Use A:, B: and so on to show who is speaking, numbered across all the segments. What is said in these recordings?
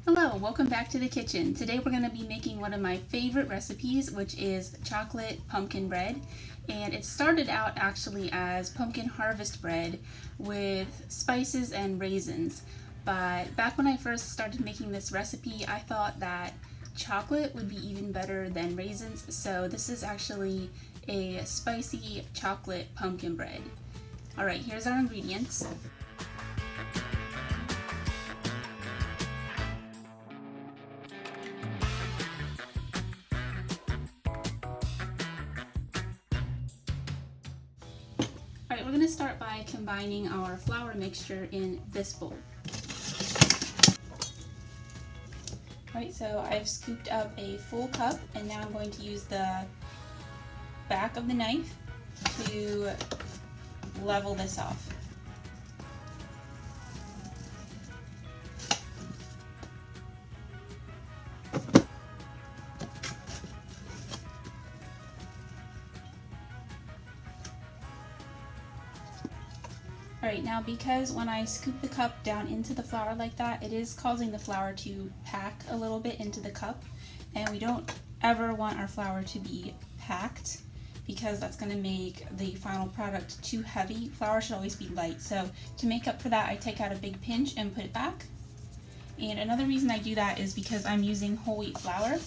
A: Hello, welcome back to the kitchen. Today we're going to be making one of my favorite recipes, which is chocolate pumpkin bread. And it started out actually as pumpkin harvest bread with spices and raisins. But back when I first started making this recipe, I thought that chocolate would be even better than raisins. So this is actually a spicy chocolate pumpkin bread. Alright, here's our ingredients. Alright, we're going to start by combining our flour mixture in this bowl. Alright, so I've scooped up a full cup and now I'm going to use the back of the knife to level this off. Alright, now because when I scoop the cup down into the flour like that, it is causing the flour to pack a little bit into the cup, and we don't ever want our flour to be packed because that's going to make the final product too heavy. Flour should always be light, so to make up for that I take out a big pinch and put it back. And another reason I do that is because I'm using whole wheat flour,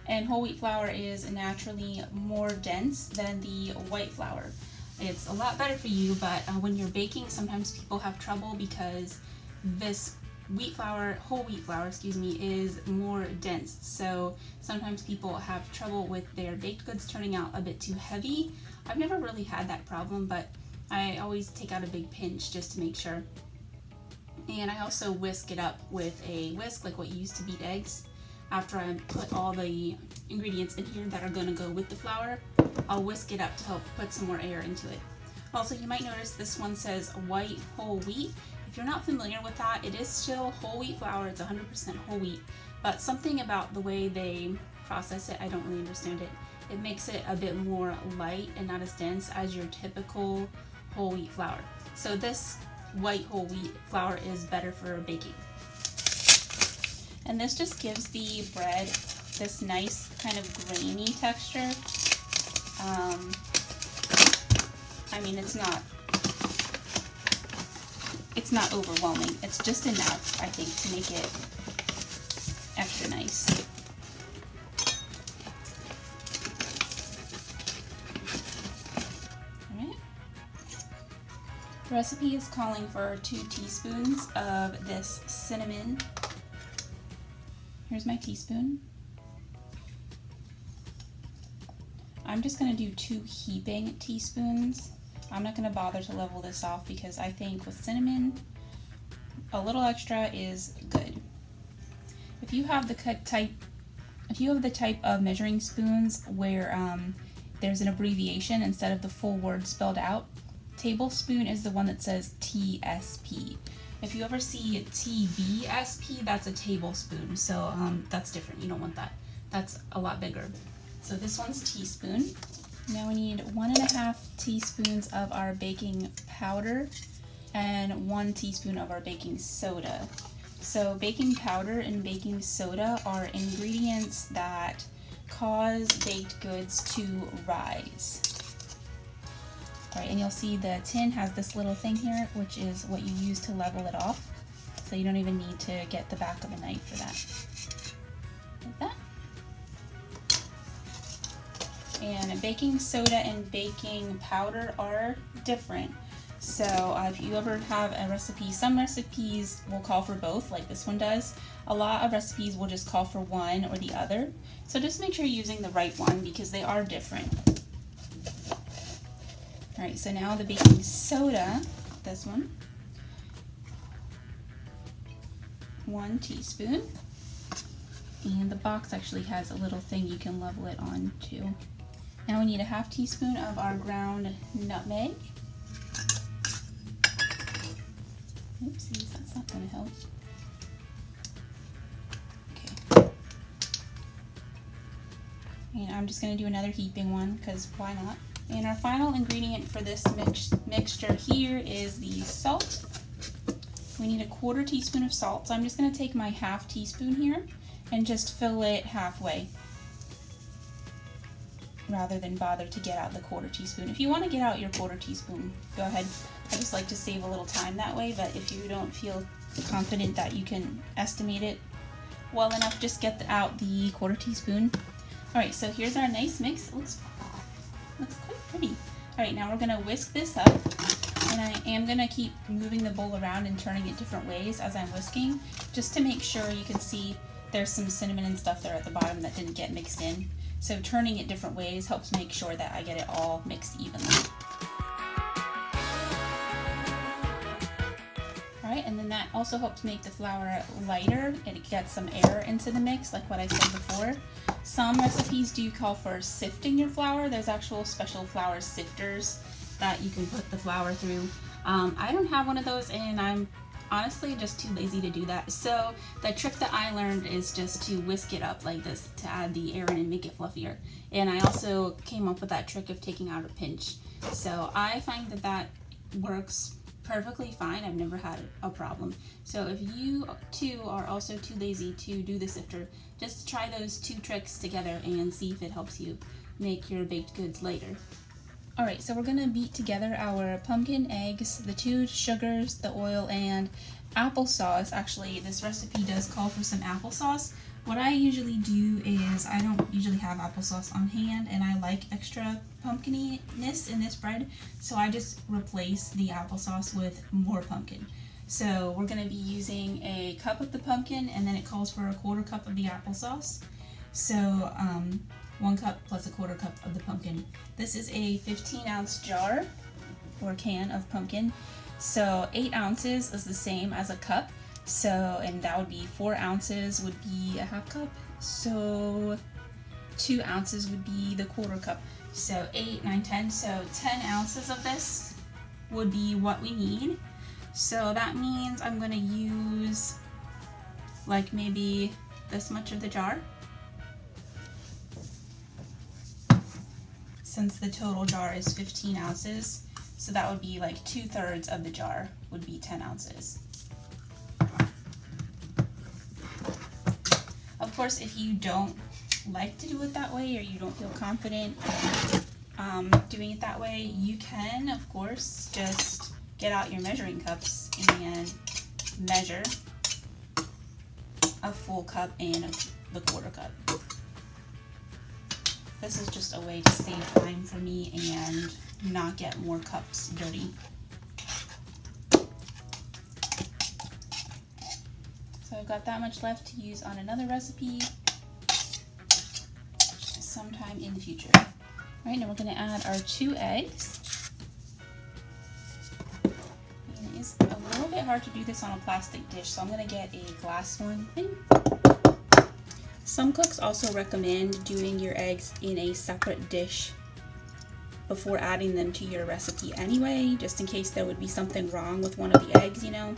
A: and whole wheat flour is naturally more dense than the white flour. It's a lot better for you, but when you're baking, sometimes people have trouble because this whole wheat flour, is more dense. So sometimes people have trouble with their baked goods turning out a bit too heavy. I've never really had that problem, but I always take out a big pinch just to make sure. And I also whisk it up with a whisk, like what you use to beat eggs. After I put all the ingredients in here that are going to go with the flour, I'll whisk it up to help put some more air into it. Also, you might notice this one says white whole wheat. If you're not familiar with that, it is still whole wheat flour. It's 100% whole wheat, but something about the way they process it, I don't really understand it. It makes it a bit more light and not as dense as your typical whole wheat flour. So this white whole wheat flour is better for baking. And this just gives the bread this nice kind of grainy texture. I mean, it's not overwhelming. It's just enough, I think, to make it extra nice. Alright. The recipe is calling for 2 teaspoons of this cinnamon. Here's my teaspoon. I'm just going to do 2 heaping teaspoons. I'm not going to bother to level this off because I think with cinnamon, a little extra is good. If you have the type of measuring spoons where there's an abbreviation instead of the full word spelled out, tablespoon is the one that says TSP. If you ever see TBSP, that's a tablespoon, so that's different. You don't want that. That's a lot bigger. So this one's teaspoon. Now we need 1.5 teaspoons of our baking powder and 1 teaspoon of our baking soda. So baking powder and baking soda are ingredients that cause baked goods to rise. Alright, and you'll see the tin has this little thing here, which is what you use to level it off. So you don't even need to get the back of a knife for that. Like that. And baking soda and baking powder are different. So if you ever have a recipe, some recipes will call for both, like this one does. A lot of recipes will just call for one or the other. So just make sure you're using the right one because they are different. Alright, so now the baking soda, this one, 1 teaspoon. And the box actually has a little thing you can level it on too. Now we need 1/2 teaspoon of our ground nutmeg. Oopsies, that's not going to help. Okay. And I'm just going to do another heaping one because why not? And our final ingredient for this mixture here is the salt. We need a 1/4 teaspoon of salt. So I'm just going to take my 1/2 teaspoon here and just fill it halfway, rather than bother to get out the 1/4 teaspoon. If you want to get out your 1/4 teaspoon, go ahead. I just like to save a little time that way, but if you don't feel confident that you can estimate it well enough, just get out the 1/4 teaspoon. Alright, so here's our nice mix. It looks quite pretty. Alright, now we're going to whisk this up, and I am going to keep moving the bowl around and turning it different ways as I'm whisking, just to make sure. You can see there's some cinnamon and stuff there at the bottom that didn't get mixed in. So turning it different ways helps make sure that I get it all mixed evenly. Alright, and then that also helps make the flour lighter, and it gets some air into the mix, like what I said before. Some recipes do call for sifting your flour. There's actual special flour sifters that you can put the flour through. I don't have one of those, and I'm honestly just too lazy to do that. So the trick that I learned is just to whisk it up like this to add the air in and make it fluffier. And I also came up with that trick of taking out a pinch. So I find that that works perfectly fine. I've never had a problem. So if you too are also too lazy to do the sifter, just try those 2 tricks together and see if it helps you make your baked goods lighter. Alright, so we're going to beat together our pumpkin, eggs, the 2 sugars, the oil, and applesauce. Actually, this recipe does call for some applesauce. What I usually do is, I don't usually have applesauce on hand, and I like extra pumpkininess in this bread, so I just replace the applesauce with more pumpkin. So we're going to be using a cup of the pumpkin, and then it calls for a 1/4 cup of the applesauce. So 1 cup plus a 1/4 cup of the pumpkin. This is a 15-ounce jar or can of pumpkin. So 8 ounces is the same as a cup. So, and that would be 4 ounces would be a 1/2 cup. So 2 ounces would be the 1/4 cup. So 8, 9, 10. So 10 ounces of this would be what we need. So that means I'm going to use like maybe this much of the jar, since the total jar is 15 ounces. So that would be like 2/3 of the jar would be 10 ounces. Of course, if you don't like to do it that way, or you don't feel confident doing it that way, you can, of course, just get out your measuring cups and measure a full cup and the 1/4 cup. This is just a way to save time for me and not get more cups dirty. So I've got that much left to use on another recipe sometime in the future. Alright, now we're going to add our 2 eggs. And it is a little bit hard to do this on a plastic dish, so I'm going to get a glass one. Some cooks also recommend doing your eggs in a separate dish before adding them to your recipe anyway, just in case there would be something wrong with one of the eggs, you know.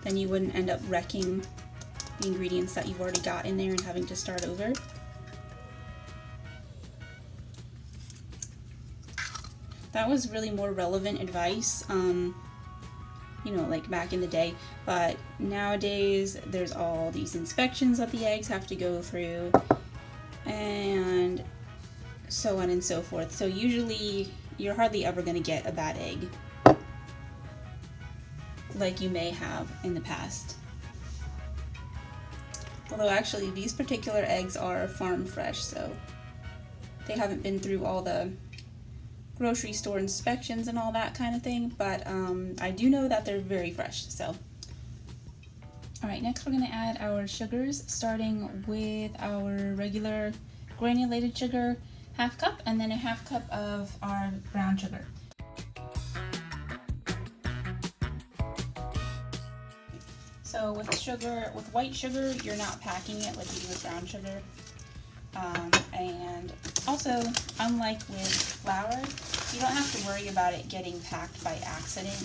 A: Then you wouldn't end up wrecking the ingredients that you've already got in there and having to start over. That was really more relevant advice, you know, like back in the day, but nowadays there's all these inspections that the eggs have to go through, and so on and so forth. So usually you're hardly ever going to get a bad egg like you may have in the past. Although actually these particular eggs are farm fresh, so they haven't been through all the grocery store inspections and all that kind of thing, but I do know that they're very fresh. So alright, next we're going to add our sugars, starting with our regular granulated sugar, 1/2 cup, and then a 1/2 cup of our brown sugar. So with sugar, with white sugar, you're not packing it like you do with brown sugar. And also, unlike with flour, you don't have to worry about it getting packed by accident.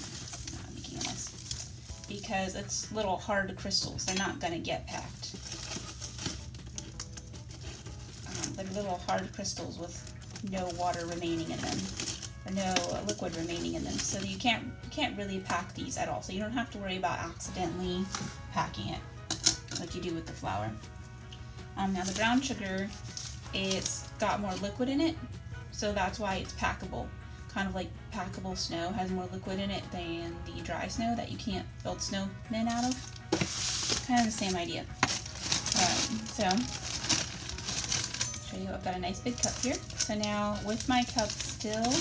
A: I'm making a mess. Because it's little hard crystals. They're not going to get packed. They're little hard crystals with no water remaining in them. or no liquid remaining in them. So you can't really pack these at all. So you don't have to worry about accidentally packing it like you do with the flour. Now the brown sugar, it's got more liquid in it, so that's why it's packable. Kind of like packable snow has more liquid in it than the dry snow that you can't build snowmen out of. Kind of the same idea. So show you, I've got a nice big cup here. So now with my cup still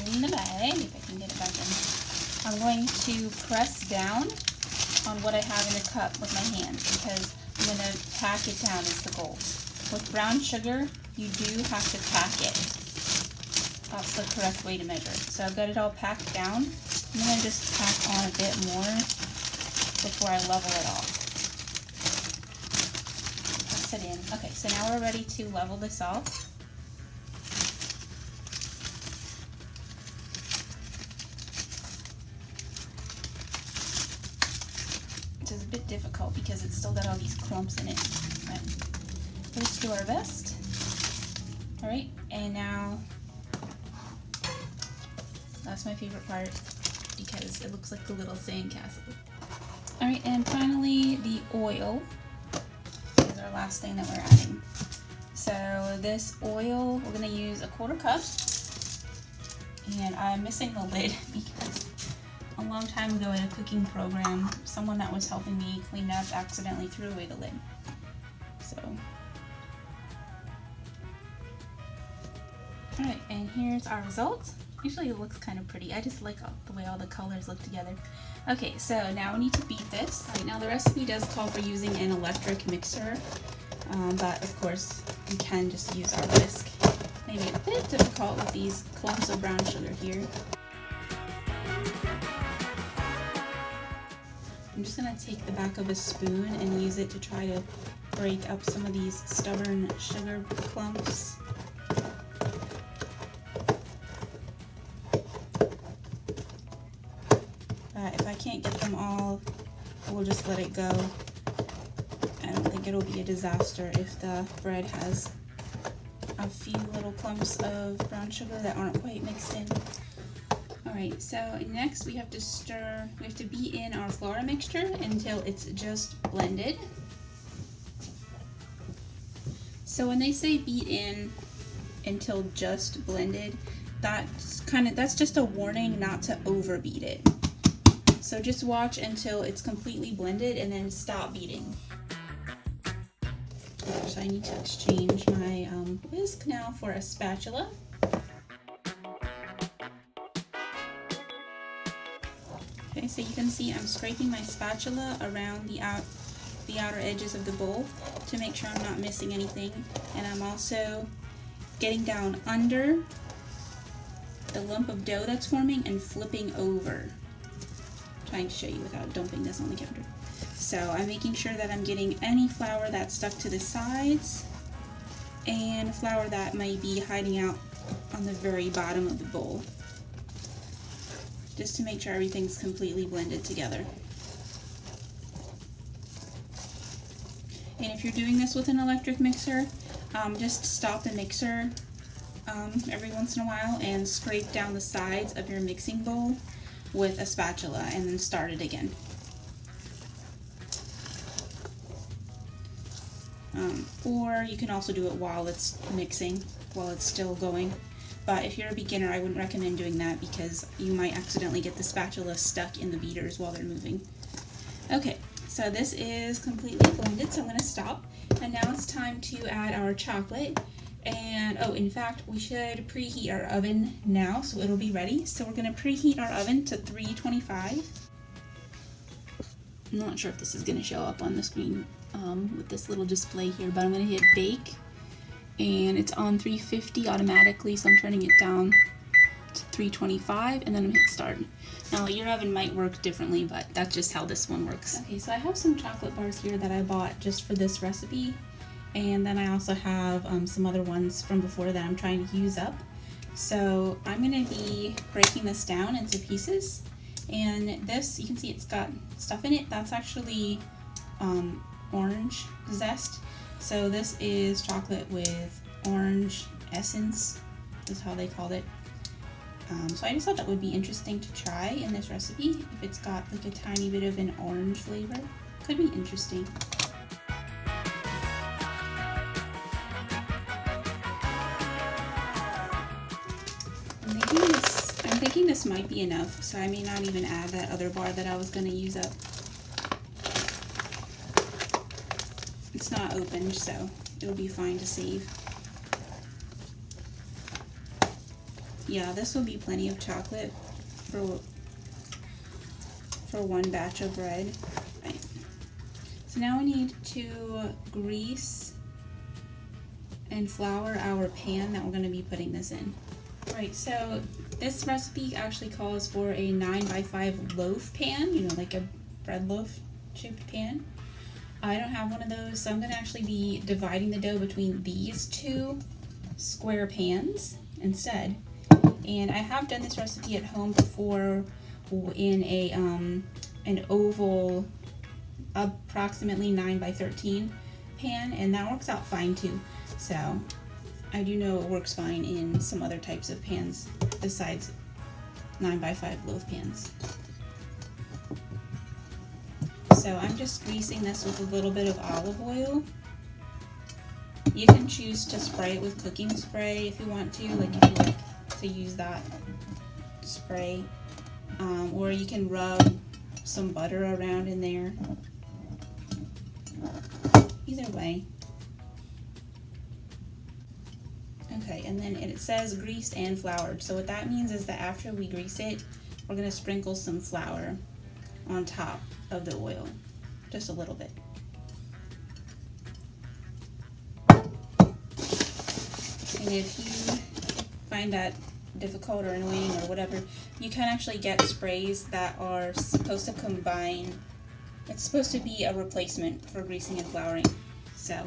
A: in the bag, if I can get it back in, I'm going to press down on what I have in the cup with my hand, because I'm going to pack it down is the goal. With brown sugar, you do have to pack it. That's the correct way to measure it. So I've got it all packed down. I'm going to just pack on a bit more before I level it off. Press it in. Okay, so now we're ready to level this off. Which is a bit difficult because it's still got all these clumps in it. But let's do our best. Alright, and now that's my favorite part because it looks like a little sandcastle. Alright, and finally the oil is our last thing that we're adding. So this oil, we're going to use a 1/4 cup, and I'm missing the lid because a long time ago in a cooking program, someone that was helping me clean up accidentally threw away the lid. So, alright, and here's our result. Usually it looks kind of pretty. I just like the way all the colors look together. Okay, so now we need to beat this. Right, now the recipe does call for using an electric mixer, but of course you can just use our whisk. Maybe a bit difficult with these clumps of brown sugar here. I'm just going to take the back of a spoon and use it to try to break up some of these stubborn sugar clumps. If I can't get them all, we'll just let it go. I don't think it'll be a disaster if the bread has a few little clumps of brown sugar that aren't quite mixed in. Alright, so next we have to stir, we have to beat in our flour mixture until it's just blended. So when they say beat in until just blended, that's just a warning not to overbeat it. So just watch until it's completely blended and then stop beating. So I need to exchange my whisk now for a spatula. Okay, so you can see I'm scraping my spatula around the outer edges of the bowl to make sure I'm not missing anything. And I'm also getting down under the lump of dough that's forming and flipping over. Trying to show you without dumping this on the counter. So I'm making sure that I'm getting any flour that's stuck to the sides and flour that may be hiding out on the very bottom of the bowl, just to make sure everything's completely blended together. And if you're doing this with an electric mixer, just stop the mixer every once in a while and scrape down the sides of your mixing bowl with a spatula and then start it again. Or you can also do it while it's mixing, while it's still going. But if you're a beginner, I wouldn't recommend doing that because you might accidentally get the spatula stuck in the beaters while they're moving. Okay, so this is completely blended, so I'm going to stop. And now it's time to add our chocolate. And, oh, in fact, we should preheat our oven now so it'll be ready. So we're going to preheat our oven to 325. I'm not sure if this is going to show up on the screen with this little display here, but I'm going to hit bake. And it's on 350 automatically, so I'm turning it down to 325, and then I'm hit start. Now, your oven might work differently, but that's just how this one works. Okay, so I have some chocolate bars here that I bought just for this recipe. And then I also have some other ones from before that I'm trying to use up. So I'm going to be breaking this down into pieces. And this, you can see it's got stuff in it. That's actually orange zest. So this is chocolate with orange essence, is how they called it. So I just thought that would be interesting to try in this recipe. If it's got like a tiny bit of an orange flavor, could be interesting. I'm thinking this might be enough, so I may not even add that other bar that I was going to use up. It's not opened, so it'll be fine to save. Yeah, this will be plenty of chocolate for one batch of bread. Right. So now we need to grease and flour our pan that we're going to be putting this in. Right, so this recipe actually calls for a 9x5 loaf pan, you know, like a bread loaf shaped pan. I don't have one of those, so I'm going to actually be dividing the dough between these two square pans instead. And I have done this recipe at home before in a an oval, approximately 9x13 pan, and that works out fine too. So I do know it works fine in some other types of pans besides 9x5 loaf pans. So I'm just greasing this with a little bit of olive oil. You can choose to spray it with cooking spray if you want to, like if you like to use that spray, or you can rub some butter around in there. Either way. Okay, and then it says greased and floured. So what that means is that after we grease it, we're going to sprinkle some flour on top of the oil, just a little bit. And if you find that difficult or annoying or whatever, you can actually get sprays that are supposed to combine. It's supposed to be a replacement for greasing and flouring, so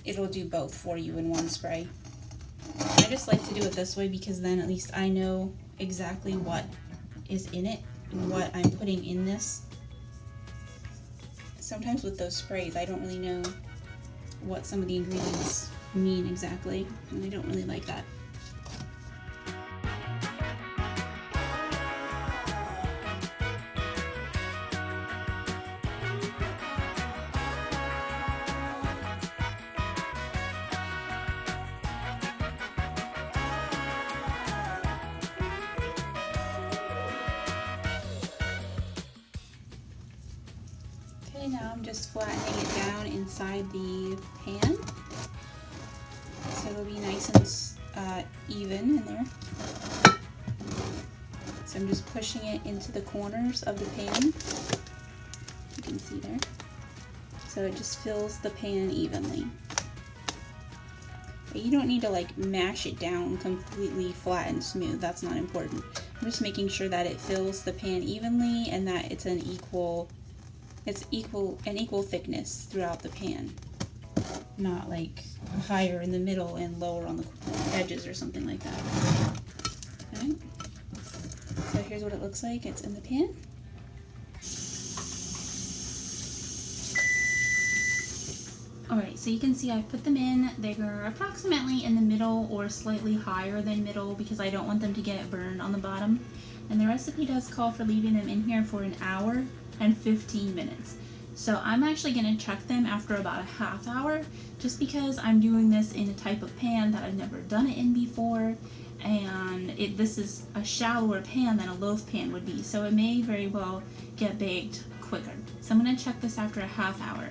A: it'll do both for you in one spray. I just like to do it this way because then at least I know exactly what is in it and what I'm putting in this. Sometimes with those sprays I don't really know what some of the ingredients mean exactly, and I don't really like that. Okay, now I'm just flattening it down inside the pan, so it'll be nice and even in there. So I'm just pushing it into the corners of the pan. You can see there. So it just fills the pan evenly. But you don't need to like mash it down completely flat and smooth. That's not important. I'm just making sure that it fills the pan evenly and that it's an equal thickness throughout the pan. Not like higher in the middle and lower on the edges or something like that. Okay. So here's what it looks like. It's in the pan. Alright, so you can see I put them in. They're approximately in the middle or slightly higher than middle because I don't want them to get burned on the bottom. And the recipe does call for leaving them in here for an hour and 15 minutes. So I'm actually going to check them after about a half hour just because I'm doing this in a type of pan that I've never done it in before, and this is a shallower pan than a loaf pan would be, so it may very well get baked quicker. So I'm going to check this after a half hour.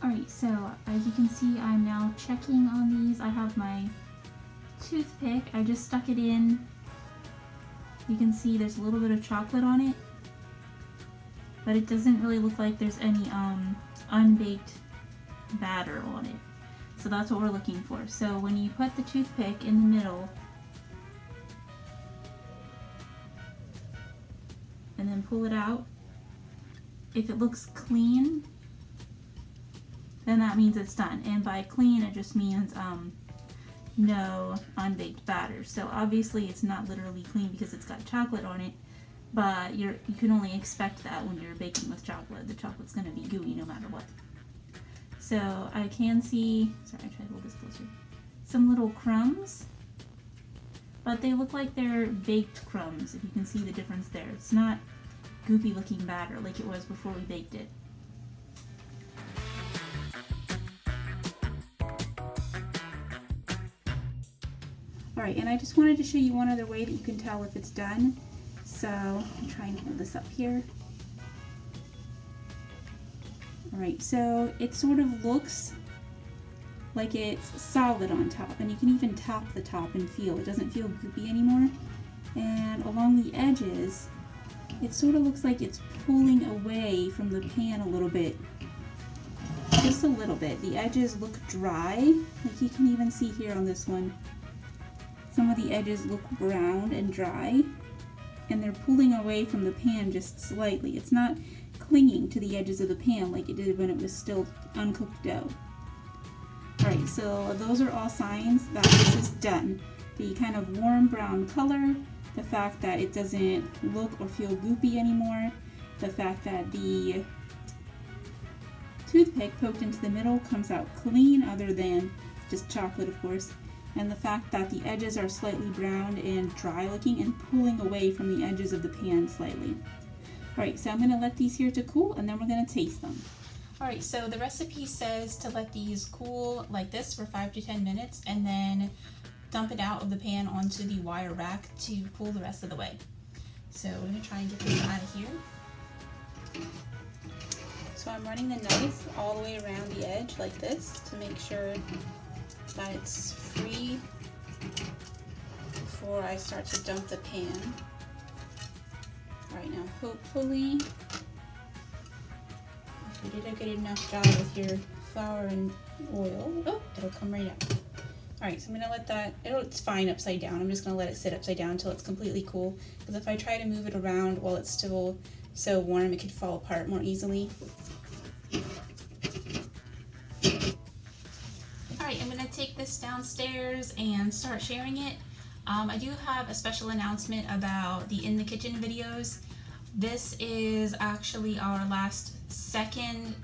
A: Alright, so as you can see I'm now checking on these. I have my toothpick, I just stuck it in. You can see there's a little bit of chocolate on it, but it doesn't really look like there's any unbaked batter on it. So that's what we're looking for. So when you put the toothpick in the middle and then pull it out, if it looks clean, then that means it's done. And by clean, it just means no unbaked batter. So obviously it's not literally clean because it's got chocolate on it, but you can only expect that when you're baking with chocolate. The chocolate's going to be gooey no matter what. So I can see, sorry, I tried to hold this closer. some little crumbs, but they look like they're baked crumbs, if you can see the difference there. It's not goopy looking batter like it was before we baked it. Alright, and I just wanted to show you one other way that you can tell if it's done. So, I'll try and hold this up here. Alright, so it sort of looks like it's solid on top, and you can even tap the top and feel. It doesn't feel goopy anymore. And along the edges, it sort of looks like it's pulling away from the pan a little bit. Just a little bit. The edges look dry, like you can even see here on this one. Some of the edges look brown and dry, and they're pulling away from the pan just slightly. It's not clinging to the edges of the pan like it did when it was still uncooked dough. Alright, so those are all signs that this is done. The kind of warm brown color, the fact that it doesn't look or feel goopy anymore, the fact that the toothpick poked into the middle comes out clean other than just chocolate, of course, and the fact that the edges are slightly browned and dry looking and pulling away from the edges of the pan slightly. Alright, so I'm going to let these here to cool, and then we're going to taste them. Alright, so the recipe says to let these cool like this for 5 to 10 minutes and then dump it out of the pan onto the wire rack to cool the rest of the way. So we're going to try and get this out of here. So I'm running the knife all the way around the edge like this to make sure that it's free before I start to dump the pan. Alright, now hopefully if you did a good enough job with your flour and oil, it'll come right out. Alright, so I'm going to let that, it's fine upside down. I'm just going to let it sit upside down until it's completely cool, because if I try to move it around while it's still so warm, it could fall apart more easily. Alright, I'm going to take this downstairs and start sharing it. I do have a special announcement about the In the Kitchen videos. This is actually our last second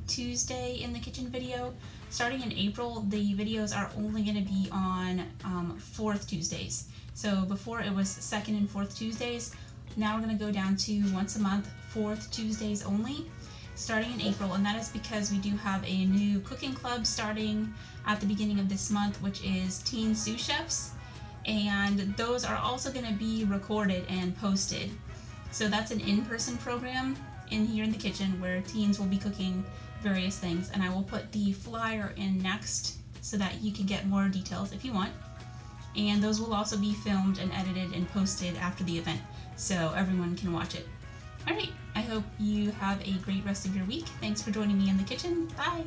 A: Tuesday in the kitchen video. Starting in April, the videos are only going to be on 4th Tuesdays. So before it was 2nd and 4th Tuesdays, now we're going to go down to once a month, 4th Tuesdays only, starting in April. And that is because we do have a new cooking club starting at the beginning of this month, which is Teen Sous Chefs. And those are also going to be recorded and posted. So that's an in-person program in here in the kitchen where teens will be cooking various things, and I will put the flyer in next so that you can get more details if you want. And those will also be filmed and edited and posted after the event so everyone can watch it. Alright, I hope you have a great rest of your week. Thanks for joining me in the kitchen. Bye!